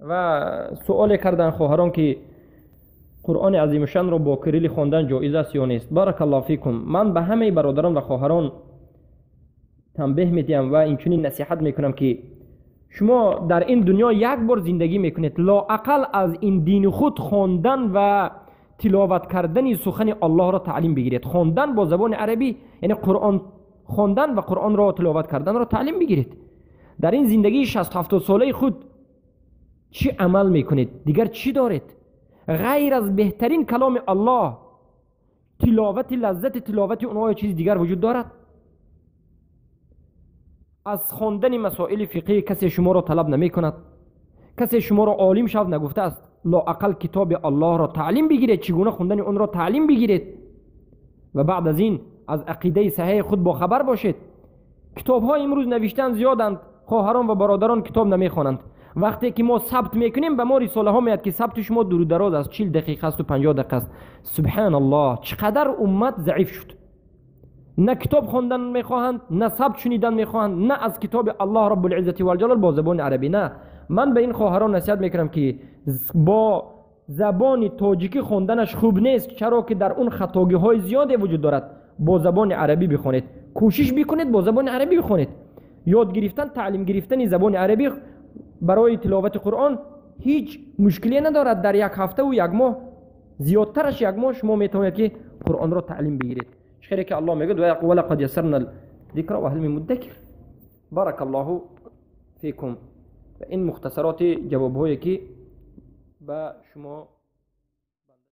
و سوال کردن خواهران که قرآن عظیم شان رو با کریل خواندن جایز است یا نیست. بارک الله فیکم. من به همه برادران و خواهران تنبیه میدم و اینچنین نصیحت میکنم که شما در این دنیا یک بار زندگی میکنید، لااقل از این دین خود خواندن و تلاوت کردن سخن الله را تعلیم بگیرید. خواندن با زبان عربی یعنی قرآن خواندن و قرآن را تلاوت کردن را تعلیم بگیرید. در این زندگی 60-70 ساله خود چی عمل میکنید؟ دیگر چی دارید غیر از بهترین کلام الله؟ تلاوت، لذت تلاوت اونها چیز دیگر وجود دارد؟ از خواندن مسائل فقهی کسی شما را طلب نمی کند، کسی شما را عالم شو نگفته است. لااقل کتاب الله را تعلیم بگیرید، چگونه خواندن اون را تعلیم بگیرید و بعد از این از عقیده صحیح خود با خبر باشید. کتاب ها امروز نوشتن زیادند، خواهران و برادران کتاب نمی خوانند. وقتی که ما ثبت میکنیم به ما رساله ها میاد که ثبت شما دور دراز است، 40 دقیقه است و 50 دقیقه است. سبحان الله، چقدر امت ضعیف شد. نه کتاب خواندن میخواهند، نه ثبت شنیدن میخواهند، نه از کتاب الله رب العزت و الجلال با زبان عربی. نه، من به این خواهران نصیحت میکنم که با زبان تاجیکی خواندنش خوب نیست، چرا که در اون خطاگی های زیادی وجود دارد. با زبان عربی بخونید، کوشش بکنید با زبان عربی بخونید. یاد گرفتن، تعلیم گرفتن زبان عربی برای تلاوت قرآن هیچ مشکلی ندارد. در یک هفته و یک ماه، زیادترش یک ماه، شما میتونید که قرآن را تعلیم بگیرید. خیلی که الله میگه ولقد یسرنا الذکر و هل من مدکر. بارک الله فیکم. این مختصرات جواب هایی که به شما